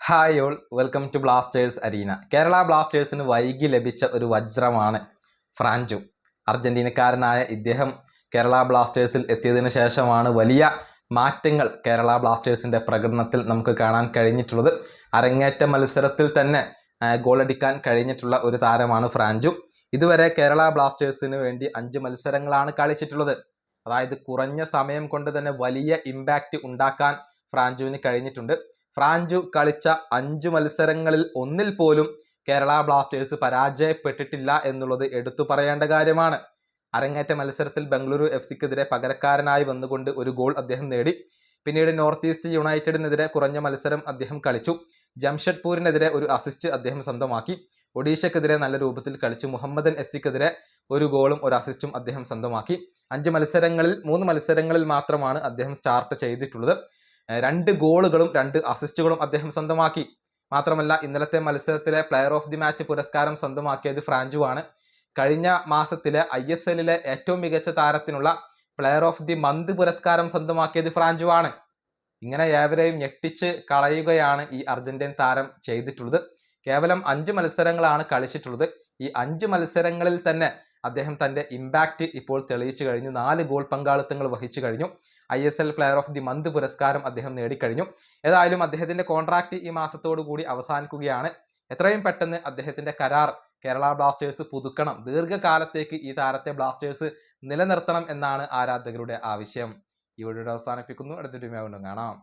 Hi all, welcome to Blasters arena. Kerala ബ്ലാസ്റ്റേഴ്സിന് വൈകി ലഭിച്ച ഒരു വജ്രമാണ് ഫ്രാഞ്ചു. അർജന്റീനക്കാരനായ ഇദ്ദേഹം കേരള ബ്ലാസ്റ്റേഴ്സിൽ എത്തിയതിനു ശേഷമാണ് വലിയ മാറ്റങ്ങൾ കേരള ബ്ലാസ്റ്റേഴ്സിൻ്റെ പ്രകടനത്തിൽ നമുക്ക് കാണാൻ കഴിഞ്ഞിട്ടുള്ളത്. അരങ്ങേറ്റ മത്സരത്തിൽ തന്നെ ഗോളടിക്കാൻ കഴിഞ്ഞിട്ടുള്ള ഒരു താരമാണ് ഫ്രാഞ്ചു. ഇതുവരെ കേരള ബ്ലാസ്റ്റേഴ്സിന് വേണ്ടി 5 മത്സരങ്ങളാണ് കളിച്ചിട്ടുള്ളത്. അതായത് കുറഞ്ഞ സമയം കൊണ്ട് തന്നെ വലിയ ഇമ്പാക്റ്റ് ഉണ്ടാക്കാൻ ഫ്രാഞ്ചുവിന് കഴിഞ്ഞിട്ടുണ്ട്. ഫ്രാഞ്ചു കളിച്ച 5 മത്സരങ്ങളിൽ ഒന്നിൽ പോലും കേരള ബ്ലാസ്റ്റേഴ്സ് പരാജയപ്പെട്ടിട്ടില്ല എന്നുള്ളത് എടുത്തു പറയേണ്ട കാര്യമാണ്. അരങ്ങേറ്റ മത്സരത്തിൽ ബംഗളൂരു FCക്കെതിരെ പകരക്കാരനായി വന്നുകൊണ്ട് ഒരു ഗോൾ അദ്ദേഹം നേടി. പിന്നീട് നോർത്ത് ഈസ്റ്റ് യുണൈറ്റഡിനെതിരെ കുറഞ്ഞ മത്സരം അദ്ദേഹം കളിച്ചു. ജംഷഡ്പൂരിനെതിരെ ഒരു അസിസ്റ്റ് അദ്ദേഹം സ്വന്തമാക്കി. ഒഡീഷയ്ക്കെതിരെ നല്ല രൂപത്തിൽ കളിച്ചു. മുഹമ്മദൻ SCക്കെതിരെ ഒരു ഗോളും ഒരു അസിസ്റ്റും അദ്ദേഹം സ്വന്തമാക്കി. 5 മത്സരങ്ങളിൽ 3 മത്സരങ്ങളിൽ മാത്രമാണ് അദ്ദേഹം സ്റ്റാർട്ട് ചെയ്തിട്ടുള്ളത്. 2 ഗോളുകളും 2 അസിസ്റ്റുകളും അദ്ദേഹം സ്വന്തമാക്കി. മാത്രമല്ല, ഇന്നലത്തെ മത്സരത്തിലെ പ്ലെയർ ഓഫ് ദി മാച്ച് പുരസ്കാരം സ്വന്തമാക്കിയത് ഫ്രാഞ്ചുവാണ്. കഴിഞ്ഞ മാസത്തിലെ ISLലെ ഏറ്റവും മികച്ച താരത്തിനുള്ള പ്ലെയർ ഓഫ് ദി മന്ത് പുരസ്കാരം സ്വന്തമാക്കിയത് ഫ്രാഞ്ചുവാണ്. ഇങ്ങനെ ഏവരെയും ഞെട്ടിച്ച് കളയുകയാണ് ഈ അർജന്റീൻ താരം ചെയ്തിട്ടുള്ളത്. കേവലം 5 മത്സരങ്ങളാണ് കളിച്ചിട്ടുള്ളത്. ഈ 5 മത്സരങ്ങളിൽ തന്നെ അദ്ദേഹം തൻ്റെ ഇമ്പാക്റ്റ് ഇപ്പോൾ തെളിയിച്ചു കഴിഞ്ഞു. 4 ഗോൾ പങ്കാളിത്തങ്ങൾ വഹിച്ചു കഴിഞ്ഞു. ISL player of the month പുരസ്കാരം അദ്ദേഹം നേടിക്കഴിഞ്ഞു. ഏതായാലും അദ്ദേഹത്തിൻ്റെ കോൺട്രാക്റ്റ് ഈ മാസത്തോടു കൂടി അവസാനിക്കുകയാണ്. എത്രയും പെട്ടെന്ന് അദ്ദേഹത്തിൻ്റെ കരാർ കേരള ബ്ലാസ്റ്റേഴ്സ് പുതുക്കണം. ദീർഘകാലത്തേക്ക് ഈ താരത്തെ ബ്ലാസ്റ്റേഴ്സ് നിലനിർത്തണം എന്നാണ് ആരാധകരുടെ ആവശ്യം. ഈ വീഡിയോ അവസാനിപ്പിക്കുന്നു. അടുത്തൊരു വീഡിയോ കാണാം.